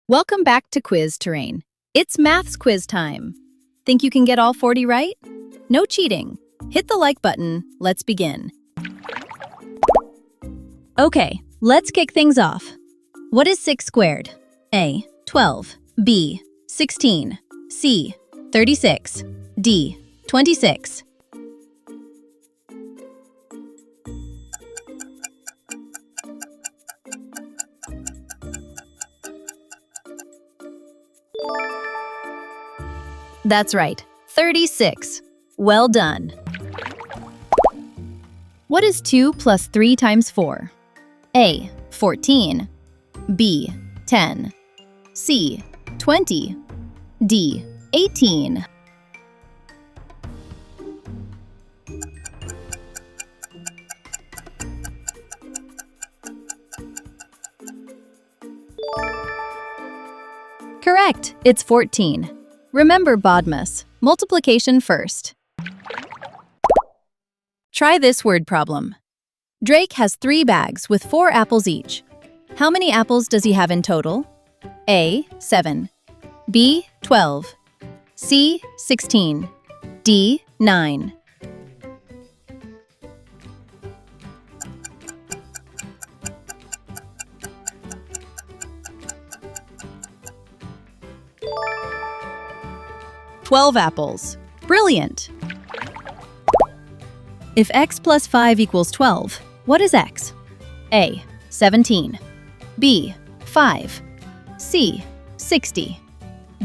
Welcome back to Quiz Terrain. It's maths quiz time. Think you can get all 40 right? No cheating. Hit the like button. Let's begin. Okay, let's kick things off. What is 6 squared? A. 12. B. 16. C. 36. D. 26. That's right, 36. Well done. What is 2 plus 3 times 4? A. 14. B. 10. C. 20. D. 18. Correct, it's 14. Remember BODMAS, multiplication first. Try this word problem. Drake has 3 bags with 4 apples each. How many apples does he have in total? A. 7. B. 12. C. 16. D. 9. "12 apples. Brilliant! If x plus 5 equals 12, what is x? A. 17. B. 5. C. 60.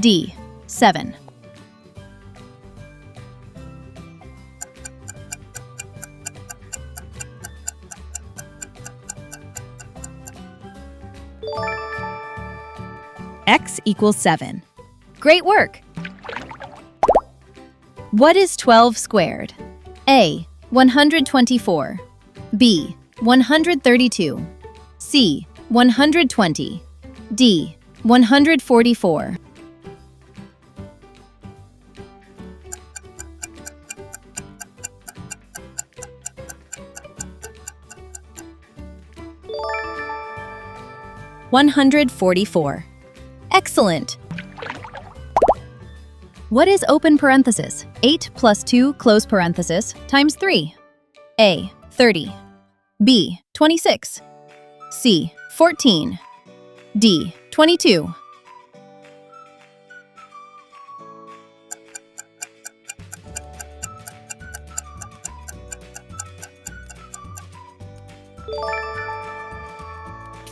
D. 7. X equals 7. Great work! What is 12 squared? A. 124. B. 132. C. 120. D. 144. $144. Excellent! What is open parenthesis? 8 plus 2 close parenthesis times 3. A. 30. B. 26. C. 14. D. 22.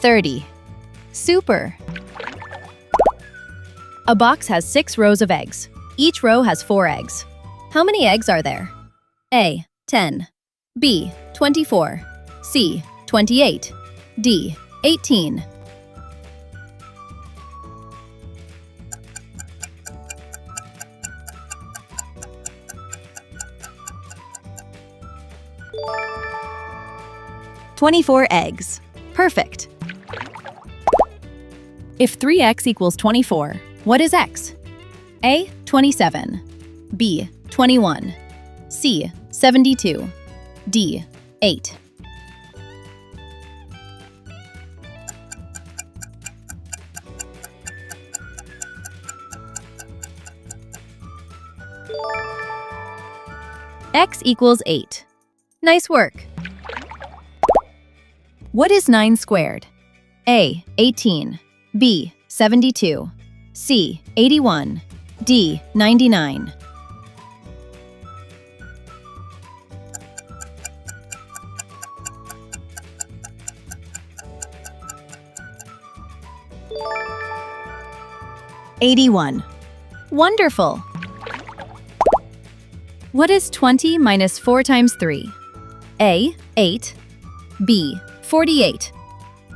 $30. Super! A box has 6 rows of eggs. Each row has 4 eggs. How many eggs are there? A. 10. B. 24. C. 28. D. 18. $24 eggs. Perfect. If 3x equals 24, what is x? A. 27. B. 21. C. 72. D. 8. X equals 8. Nice work. What is 9 squared? A. 18. B. 72. C. 81. D. 99. $81. Wonderful! What is 20 minus 4 times 3? A. 8. B. 48.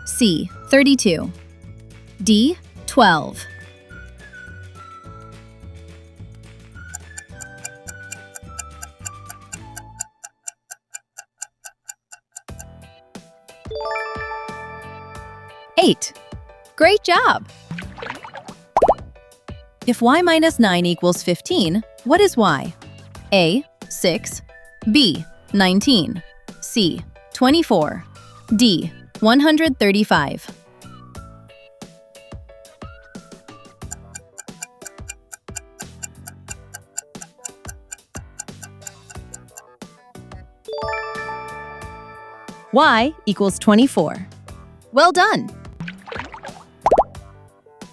C. 32. D. 12. $8. Great job! If y minus 9 equals 15, what is y? A. 6. B. 19. C. 24. D. 135. Y equals 24. Well done!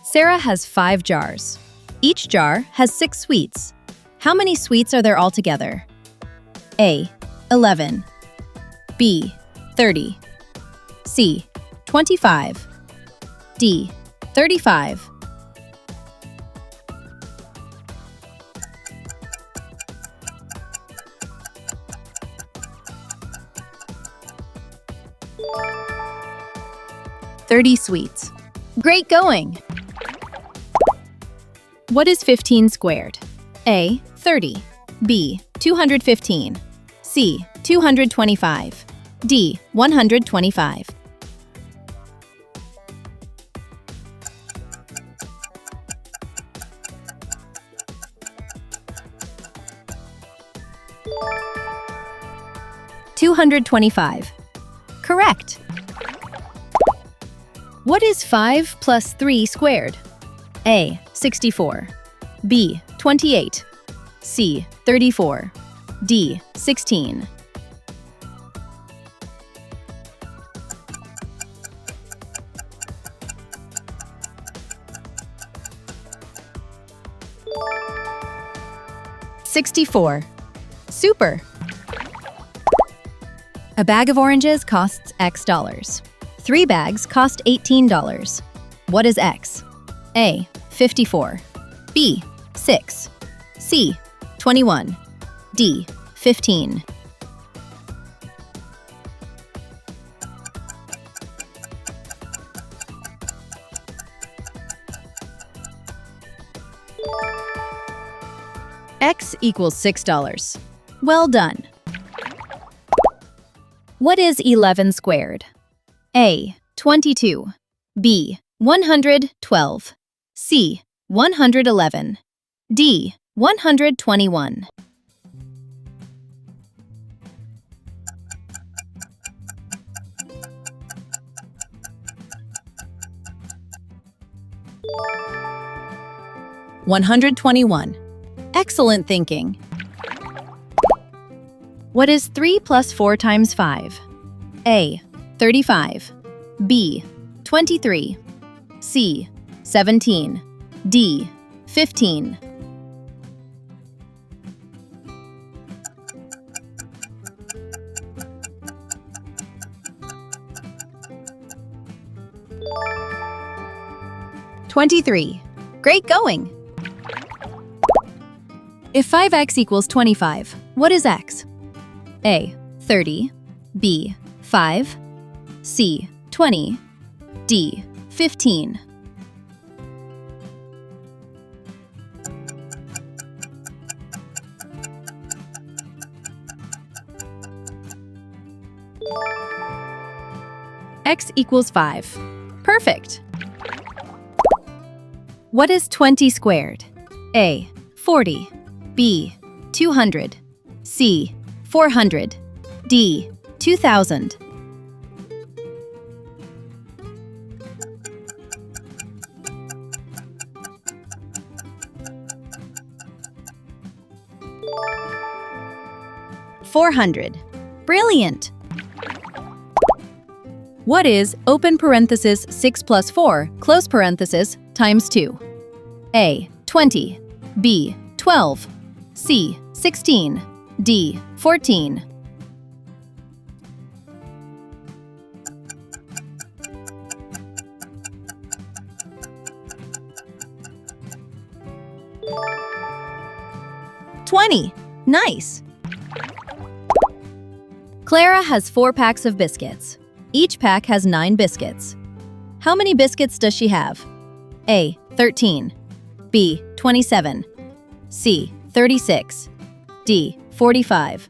Sarah has 5 jars. Each jar has 6 sweets. How many sweets are there altogether? A. 11. B. 30. C. 25. D. 35. "30 sweets. Great going! What is 15 squared? A. 30. B. 215. C. 225. D. 125. "225. Correct. What is 5 plus 3 squared? A. 64. B. 28. C. 34. D. 16. "64. Super! A bag of oranges costs X dollars. 3 bags cost $18. What is X? A. 54. B. 6. C. 21. D. 15. X equals $6. Well done. What is 11 squared? A. 22. B. 112. C. 111. D. 121. "121. Excellent thinking. What is 3 plus 4 times 5? A. 35. B. 23. C. 17. D. 15. "23. Great going! If 5x equals 25, what is x? A. 30. B. 5. C. 20. D. 15. X equals 5. Perfect! What is 20 squared? A. 40. B. 200. C. 400. D. 2000. "400. Brilliant! What is open parenthesis 6 plus 4 close parenthesis times 2? A. 20. B. 12. C. 16. D. 14. "20. Nice! Clara has 4 packs of biscuits. Each pack has 9 biscuits. How many biscuits does she have? A. 13. B. 27. C. 36. D. 45.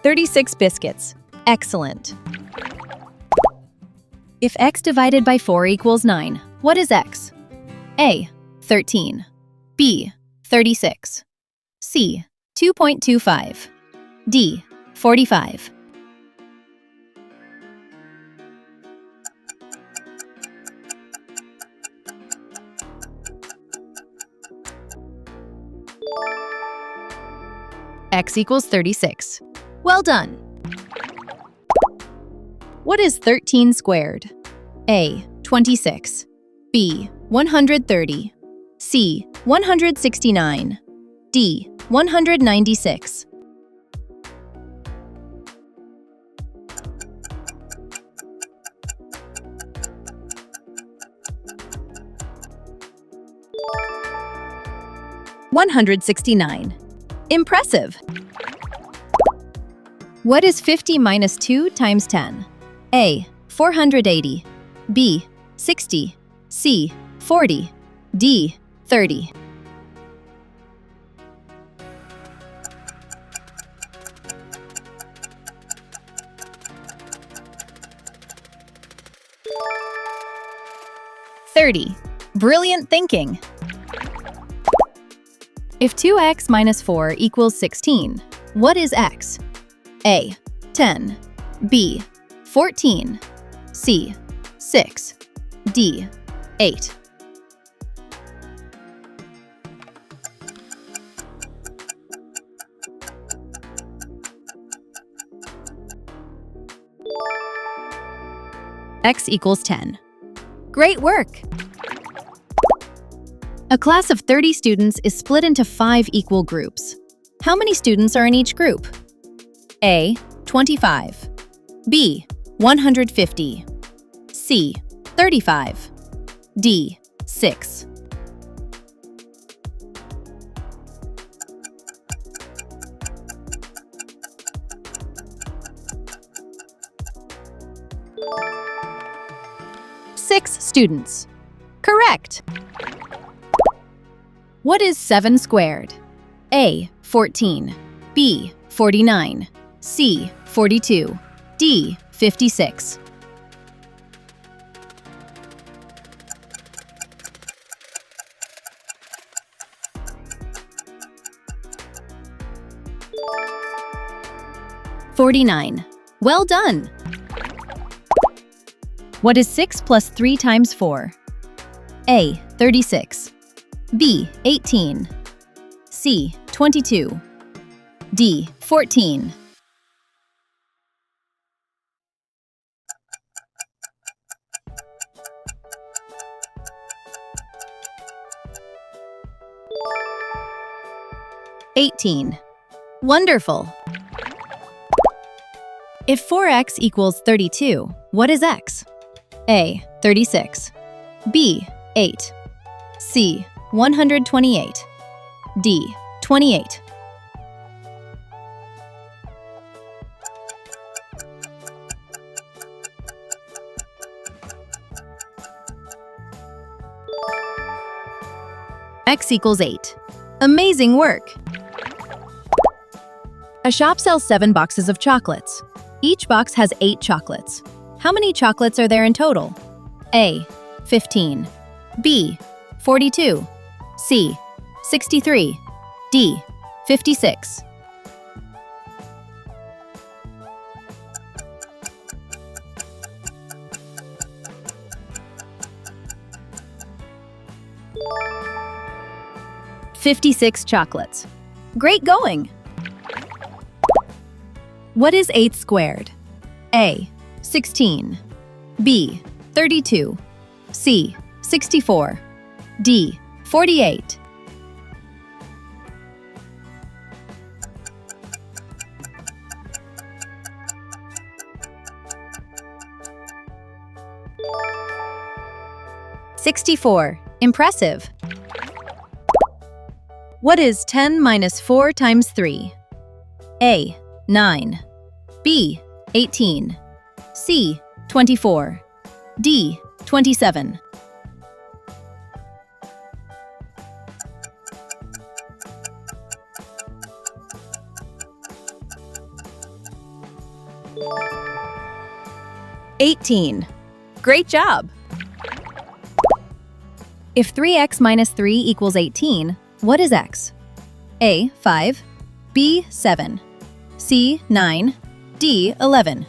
"36 biscuits. Excellent! If x divided by 4 equals 9, what is x? A. 13. B. 36. C. 2.25. D. 45. x equals 36. Well done! What is 13 squared? A. 26. B. 130. C. 169. D. 196. $169. Impressive! What is 50 minus 2 times 10? A. 480. B. 60. C. 40. D. 30. Brilliant thinking! If 2x minus 4 equals 16, what is x? A. 10. B. 14. C. 6. D. 8. X equals 10. Great work! A class of 30 students is split into 5 equal groups. How many students are in each group? A. 25. B. 150. C. 35. D. 6. Six students. Correct! What is 7 squared? A. 14. B. 49. C. 42. D. 56. $49. Well done! What is 6 plus 3 times 4? A. 36. B. 18. C. 22. D. 14. $18. Wonderful! If 4x equals 32, what is x? A. 36. B. 8. C. 128. D. 28. X equals 8. Amazing work! A shop sells 7 boxes of chocolates. Each box has 8 chocolates. How many chocolates are there in total? A. 15. B. 42. C. 63. D. 56. $56 chocolates. Great going! What is 8 squared? A. 16. B. 32. C. 64. D. 48. $64. Impressive! What is 10 minus 4 times 3? A. 9. B. 18. C. 24. D. 27. $18. Great job! If 3x minus 3 equals 18, what is x? A. 5. B. 7. C. 9. D. 11.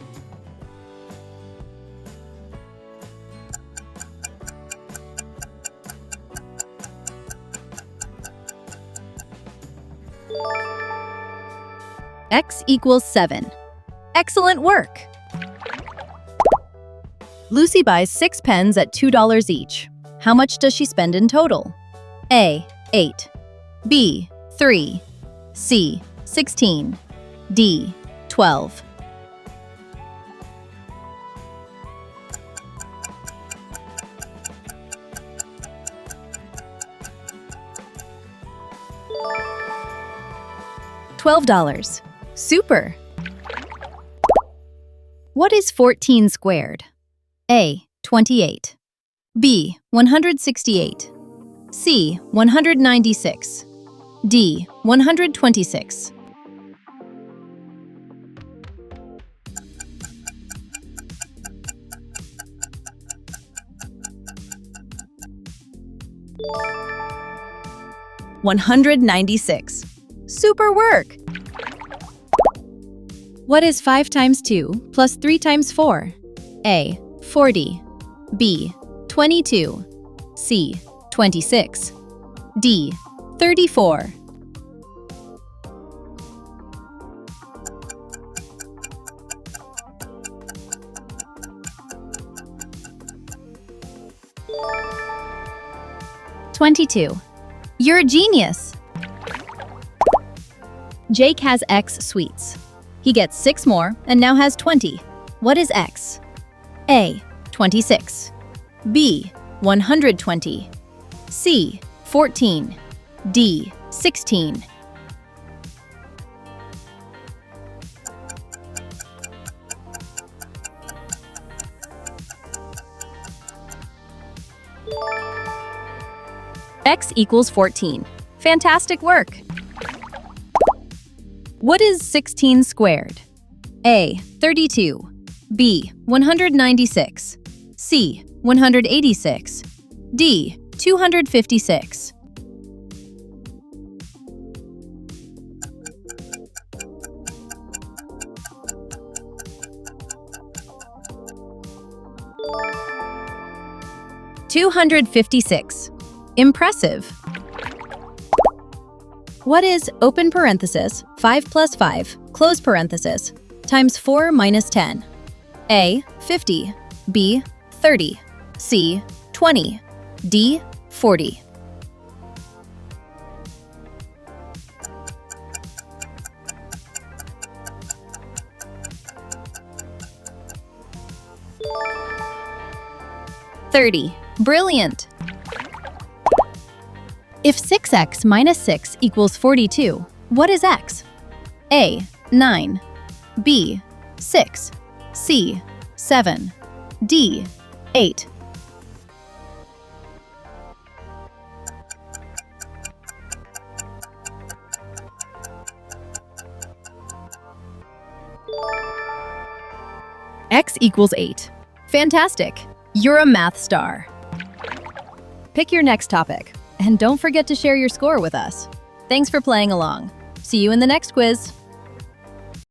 X equals 7. Excellent work! Lucy buys 6 pens at $2 each. How much does she spend in total? A. 8. B. 3. C. 16. D. 12. $12. Super! What is 14 squared? A. 28. B. 168. C. 196. D. 126. $196. Super work! What is 5 times 2 plus 3 times 4? A. 40. B. 22. C. 26. D. 34. $22. You're a genius! Jake has X sweets. He gets 6 more and now has 20. What is X? A. 26. B. 120. C. 14. D. 16. X equals 14. Fantastic work! What is 16 squared? A. 32. B. 196. C. 186. D. 256. $256. Impressive! What is open parenthesis 5 plus 5 close parenthesis times 4 minus 10? A. 50. B. 30. C. 20. D. 40. $30. Brilliant! If 6x minus 6 equals 42, what is x? A. 9. B. 6. C. 7. D. 8. X equals 8. Fantastic! You're a math star. Pick your next topic, and don't forget to share your score with us. Thanks for playing along. See you in the next quiz.